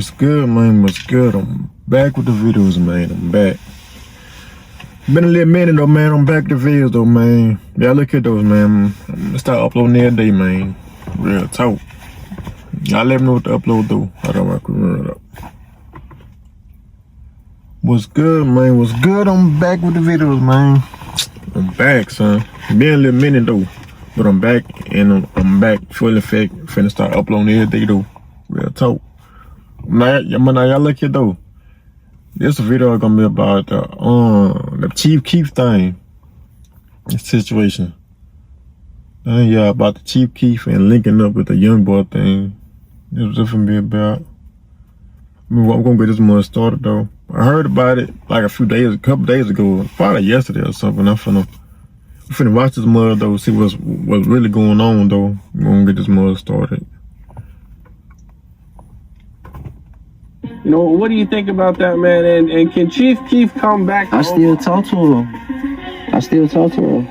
What's good, man? What's good? I'm back with the videos, man. I'm back. Been a little minute though, man. I'm back with the videos though, man. Yeah, look at those, man. I'm gonna start uploading every day, man. Real talk. Y'all let me know what to upload though. I don't want to run it up. What's good, man? What's good? I'm back with the videos, man. I'm back, son. Been a little minute though, but I'm back and I'm back full effect. Finna start uploading every day though. Real talk. Now y'all look at though. This video is gonna be about the Chief Keef thing, situation. Yeah, about the Chief Keef and linking up with the Youngboy thing. This was gonna be about. I'm gonna get this more started though. I heard about it like a couple days ago, probably yesterday or something. I'm finna watch this mud though, see what's really going on though. I'm gonna get this mud started. You know, what do you think about that, man? And can Chief Keef come back? I still talk to him. I still face to that.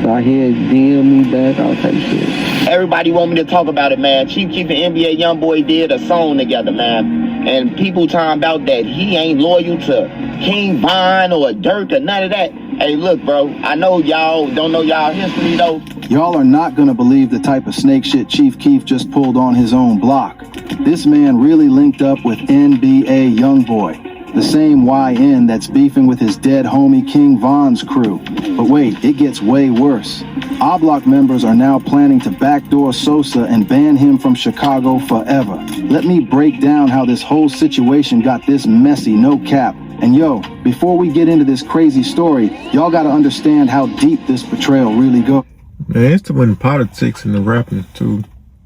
So I hear DM me back, all type of shit. Everybody want me to talk about it, man. Chief Keef and NBA Youngboy did a song together, man. And people talking about that he ain't loyal to King Von or Dirk or none of that. Hey, look, bro, I know y'all don't know y'all history, though. Y'all are not gonna believe the type of snake shit Chief Keef just pulled on his own block. This man really linked up with NBA Youngboy, the same YN that's beefing with his dead homie King Von's crew. But wait, it gets way worse. Oblock members are now planning to backdoor Sosa and ban him from Chicago forever. Let me break down how this whole situation got this messy, no cap. And yo, before we get into this crazy story, y'all gotta understand how deep this betrayal really goes. Man, it's too many politics in the rapping too.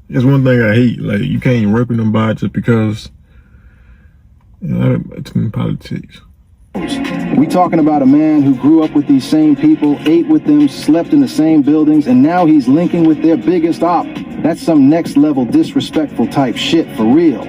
It's one thing I hate. Like, you can't work with nobody just because, you know, it's too many politics. We talking about a man who grew up with these same people, ate with them, slept in the same buildings, and now he's linking with their biggest op. That's some next level disrespectful type shit for real.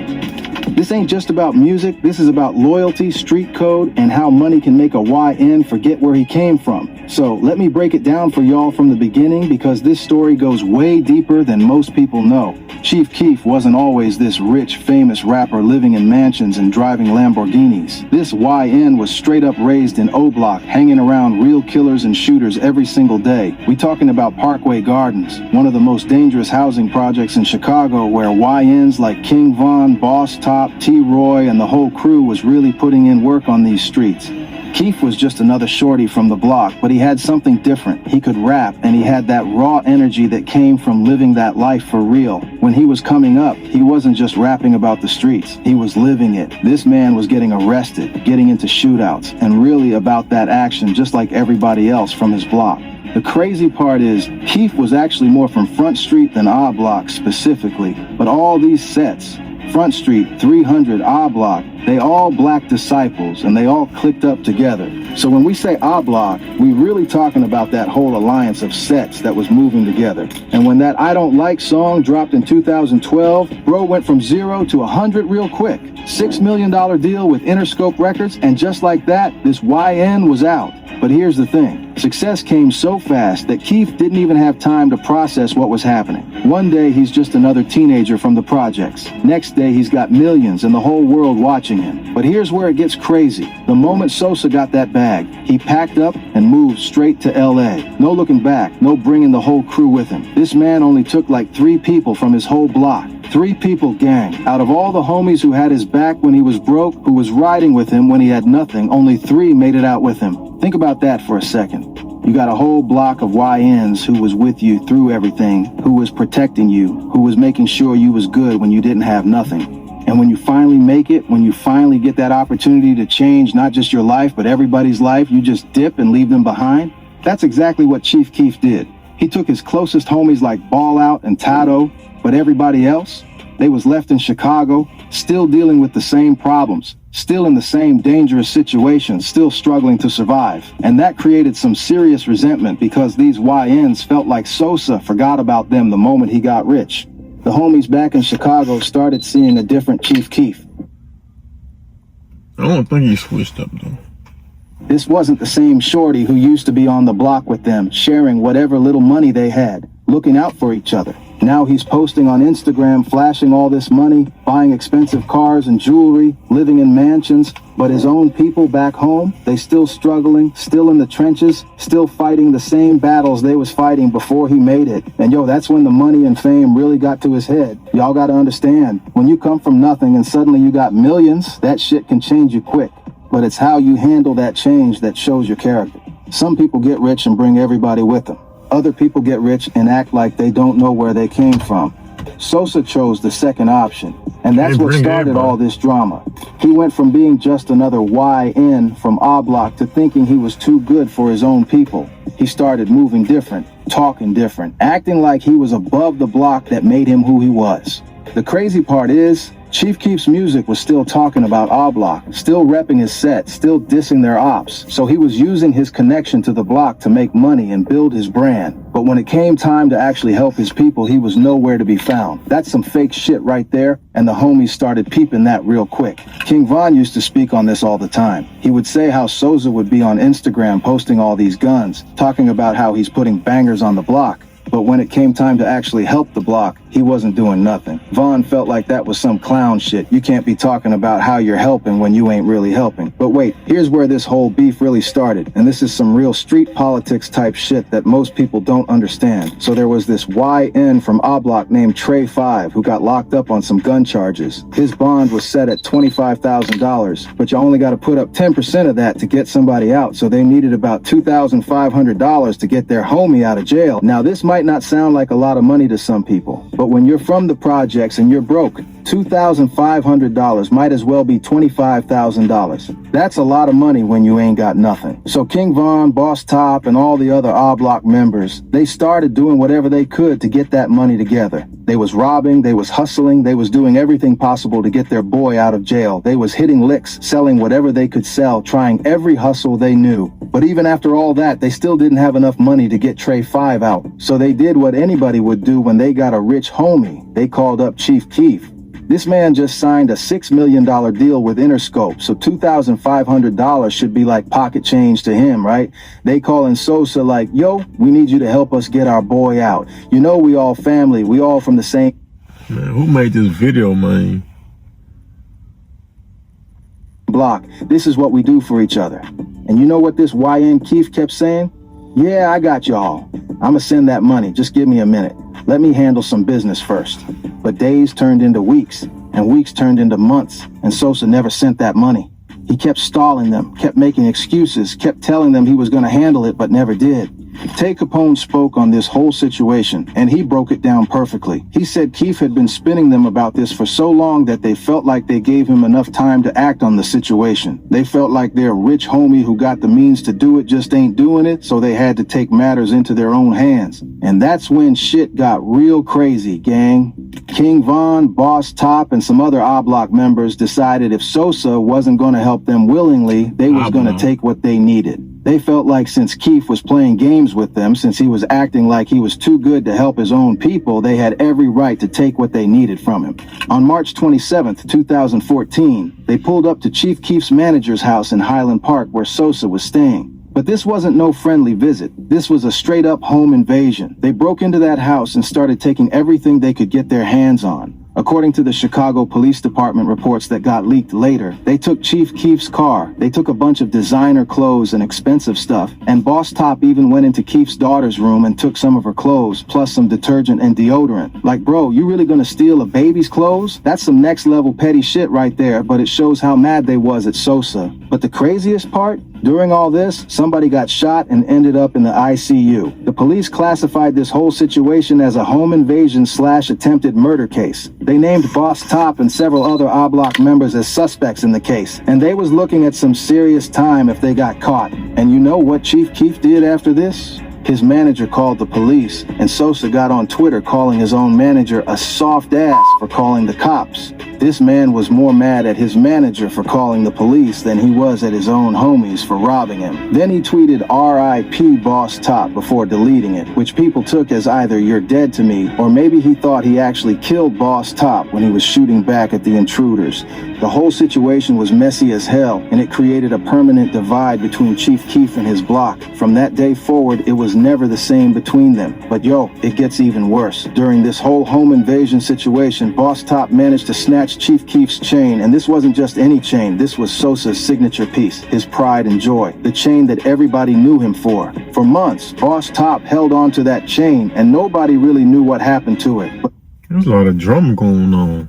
This ain't just about music, this is about loyalty, street code, and how money can make a YN forget where he came from. So let me break it down for y'all from the beginning, because this story goes way deeper than most people know. Chief Keef wasn't always this rich, famous rapper living in mansions and driving Lamborghinis. This YN was straight up raised in Oblock, hanging around real killers and shooters every single day. We talking about Parkway Gardens, one of the most dangerous housing projects in Chicago, where YNs like King Von, Boss Top, T-Roy, and the whole crew was really putting in work on these streets. Keef was just another shorty from the block, but he had something different. He could rap, and he had that raw energy that came from living that life for real. When he was coming up, he wasn't just rapping about the streets, he was living it. This man was getting arrested, getting into shootouts, and really about that action just like everybody else from his block. The crazy part is, Keef was actually more from Front Street than Oblock specifically, but all these sets, Front Street, 300, Oblock, they all black disciples, and they all clicked up together. So when we say Oblock, we really talking about that whole alliance of sets that was moving together. And when that I Don't Like song dropped in 2012, bro went from 0 to 100 real quick. $6 million deal with Interscope Records, and just like that, this YN was out. But here's the thing, success came so fast that Keef didn't even have time to process what was happening. One day he's just another teenager from the projects. Next day he's got millions and the whole world watching him. But here's where it gets crazy. The moment Sosa got that bag, he packed up and moved straight to LA. No looking back, no bringing the whole crew with him. This man only took like 3 people from his whole block. 3 people gang. Out of all the homies who had his back when he was broke, who was riding with him when he had nothing, only 3 made it out with him. Think about that for a second. You got a whole block of YNs who was with you through everything, who was protecting you, who was making sure you was good when you didn't have nothing. And when you finally make it, when you finally get that opportunity to change not just your life, but everybody's life, you just dip and leave them behind? That's exactly what Chief Keef did. He took his closest homies like Ball Out and Tato, but everybody else, they was left in Chicago, still dealing with the same problems, still in the same dangerous situations, still struggling to survive. And that created some serious resentment because these YNs felt like Sosa forgot about them the moment he got rich. The homies back in Chicago started seeing a different Chief Keef. I don't think he switched up though. This wasn't the same shorty who used to be on the block with them, sharing whatever little money they had, looking out for each other. Now he's posting on Instagram, flashing all this money, buying expensive cars and jewelry, living in mansions. But his own people back home, they still struggling, still in the trenches, still fighting the same battles they was fighting before he made it. And yo, that's when the money and fame really got to his head. Y'all gotta understand, when you come from nothing and suddenly you got millions, that shit can change you quick. But it's how you handle that change that shows your character. Some people get rich and bring everybody with them. Other people get rich and act like they don't know where they came from. Sosa chose the second option, and that's what started all this drama. He went from being just another YN from Oblock to thinking he was too good for his own people. He started moving different, talking different, acting like he was above the block that made him who he was. The crazy part is, Chief Keef's music was still talking about Oblock, still repping his set, still dissing their ops. So he was using his connection to the block to make money and build his brand. But when it came time to actually help his people, he was nowhere to be found. That's some fake shit right there, and the homies started peeping that real quick. King Von used to speak on this all the time. He would say how Sosa would be on Instagram posting all these guns, talking about how he's putting bangers on the block. But when it came time to actually help the block, he wasn't doing nothing. Vaughn felt like that was some clown shit. You can't be talking about how you're helping when you ain't really helping. But wait, here's where this whole beef really started. And this is some real street politics type shit that most people don't understand. So there was this YN from Oblock named Trey 5 who got locked up on some gun charges. His bond was set at $25,000, but you only got to put up 10% of that to get somebody out. So they needed about $2,500 to get their homie out of jail. Now this might not sound like a lot of money to some people, but when you're from the projects and you're broke, $2,500 might as well be $25,000. That's a lot of money when you ain't got nothing. So King Von, Boss Top, and all the other Oblock members, they started doing whatever they could to get that money together. They was robbing, they was hustling, they was doing everything possible to get their boy out of jail. They was hitting licks, selling whatever they could sell, trying every hustle they knew. But even after all that, they still didn't have enough money to get Trey 5 out. So they did what anybody would do when they got a rich homie. They called up Chief Keef. This man just signed a $6 million deal with Interscope, so $2,500 should be like pocket change to him, right? They calling Sosa like, yo, we need you to help us get our boy out. You know we all family, we all from the same... Man, who made this video, man? ...block. This is what we do for each other. And you know what this YN Keef kept saying? Yeah, I got y'all. I'ma send that money, just give me a minute. Let me handle some business first. But days turned into weeks, and weeks turned into months, and Sosa never sent that money. He kept stalling them, kept making excuses, kept telling them he was gonna handle it, but never did. Tay Capone spoke on this whole situation, and he broke it down perfectly. He said Keef had been spinning them about this for so long that they felt like they gave him enough time to act on the situation. They felt like their rich homie who got the means to do it just ain't doing it, so they had to take matters into their own hands. And that's when shit got real crazy, gang. King Von, Boss Top, and some other Oblock members decided if Sosa wasn't going to help them willingly, they was going to take what they needed. They felt like since Keef was playing games with them, since he was acting like he was too good to help his own people, they had every right to take what they needed from him. On March 27th, 2014, they pulled up to Chief Keef's manager's house in Highland Park where Sosa was staying. But this wasn't no friendly visit. This was a straight-up home invasion. They broke into that house and started taking everything they could get their hands on. According to the Chicago Police Department reports that got leaked later, they took Chief Keef's car, they took a bunch of designer clothes and expensive stuff, and Boss Top even went into Keef's daughter's room and took some of her clothes, plus some detergent and deodorant. Like, bro, you really gonna steal a baby's clothes? That's some next level petty shit right there, but it shows how mad they was at Sosa. But the craziest part? During all this, somebody got shot and ended up in the ICU. The police classified this whole situation as a home invasion / attempted murder case. They named Boss Top and several other Oblock members as suspects in the case, and they was looking at some serious time if they got caught. And you know what Chief Keef did after this? His manager called the police, and Sosa got on Twitter calling his own manager a soft ass for calling the cops. This man was more mad at his manager for calling the police than he was at his own homies for robbing him. Then he tweeted R.I.P. Boss Top before deleting it, which people took as either "you're dead to me" or maybe he thought he actually killed Boss Top when he was shooting back at the intruders. The whole situation was messy as hell, and it created a permanent divide between Chief Keef and his block. From that day forward, it was never the same between them. But yo, it gets even worse. During this whole home invasion situation, Boss Top managed to snatch Chief Keef's chain, and this wasn't just any chain. This was Sosa's signature piece, his pride and joy, the chain that everybody knew him for. For months, Boss Top held on to that chain, and nobody really knew what happened to it. There's a lot of drama going on.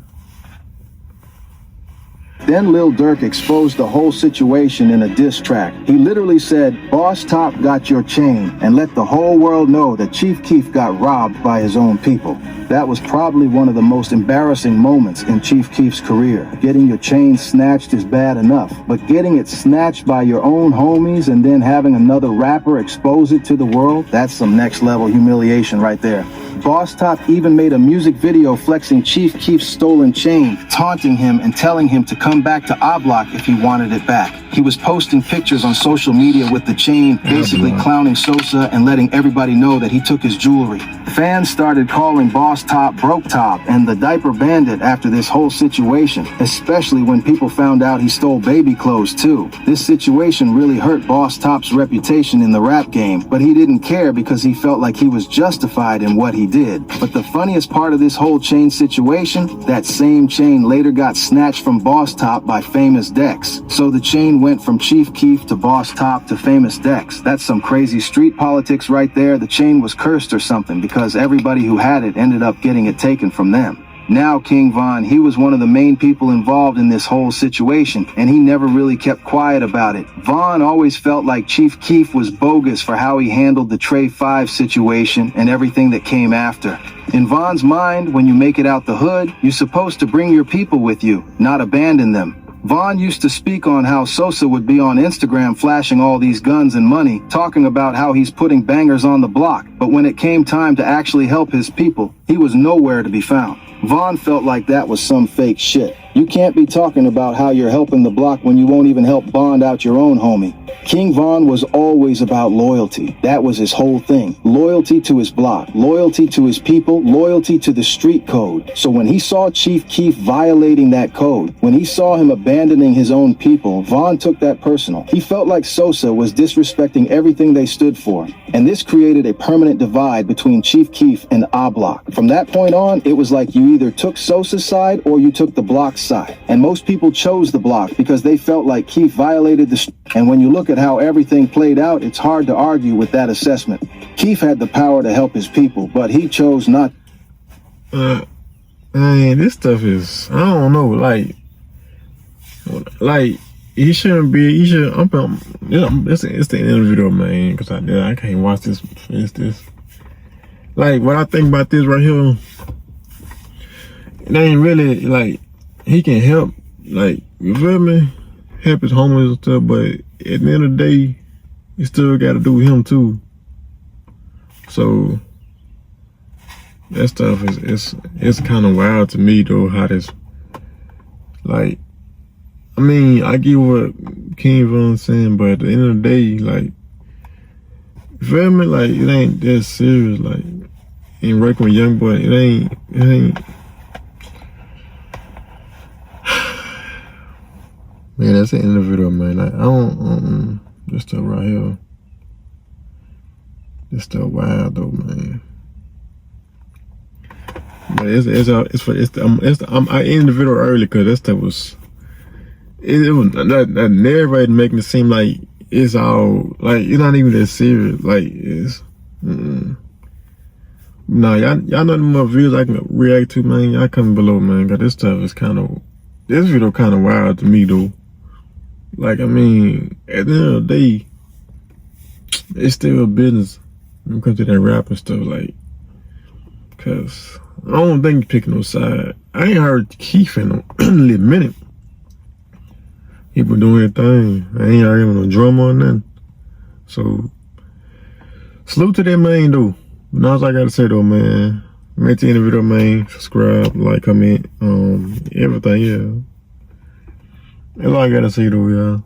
Then Lil Durk exposed the whole situation in a diss track. He literally said, "Boss Top got your chain," and let the whole world know that Chief Keef got robbed by his own people. That was probably one of the most embarrassing moments in Chief Keef's career. Getting your chain snatched is bad enough, but getting it snatched by your own homies and then having another rapper expose it to the world, that's some next level humiliation right there. Boss Top even made a music video flexing Chief Keef's stolen chain, taunting him and telling him to come back to Oblock if he wanted it back. He was posting pictures on social media with the chain, basically clowning Sosa and letting everybody know that he took his jewelry. Fans started calling Boss Top Broke Top and the Diaper Bandit after this whole situation, especially when people found out he stole baby clothes too. This situation really hurt Boss Top's reputation in the rap game, but he didn't care because he felt like he was justified in what he did. But the funniest part of this whole chain situation, that same chain later got snatched from Boss Top by Famous Dex. So the chain went from Chief Keef to Boss Top to Famous Dex. That's some crazy street politics right there. The chain was cursed or something because everybody who had it ended up getting it taken from them. Now King Von, he was one of the main people involved in this whole situation, and he never really kept quiet about it. Von always felt like Chief Keef was bogus for how he handled the Trey 5 situation and everything that came after. In Von's mind, when you make it out the hood, you're supposed to bring your people with you, not abandon them. Von used to speak on how Sosa would be on Instagram flashing all these guns and money, talking about how he's putting bangers on the block, but when it came time to actually help his people, he was nowhere to be found. Von felt like that was some fake shit. You can't be talking about how you're helping the block when you won't even help bond out your own homie. King Von was always about loyalty. That was his whole thing. Loyalty to his block, loyalty to his people, loyalty to the street code. So when he saw Chief Keef violating that code, when he saw him abandoning his own people, Von took that personal. He felt like Sosa was disrespecting everything they stood for. And this created a permanent divide between Chief Keef and Oblock. From that point on, it was like you either took Sosa's side or you took the block's side. And most people chose the block because they felt like Keef violated the and when you look at how everything played out, it's hard to argue with that assessment. Keef had the power to help his people, but he chose not. Man, this stuff is, I don't know, like he shouldn't be. He should. It's the interview though, man. Cause I can't watch this. Finish this. Like what I think about this right here, it ain't really like he can help. Like you feel me? Help his homies and stuff, but at the end of the day, you still got to do him too. So that stuff it's kind of wild to me though. How this, like, I mean, I get what King Von saying, but at the end of the day, like, you feel me? Like it ain't that serious. Like in working with Youngboy, it ain't. Man, that's an interview, man. I don't, this stuff right here. This stuff wild though, man. But I ended the video early because that stuff was. It was that narrator making it seem like it's all like it's not even that serious. Like it's. Nah, y'all know the more views I can react to, man. Y'all comment below, man. Cause this stuff is this video kind of wild to me though. Like, I mean, at the end of the day, it's still a business when it comes to that rap and stuff, like, cause I don't think he's picking no side. I ain't heard Keef in a minute. He been doing his thing. I ain't heard him no drama or nothing. So, salute to that man though. But now I gotta say though, man, Make the video, man. Subscribe, like, comment, everything, yeah. That's all I gotta say though, y'all.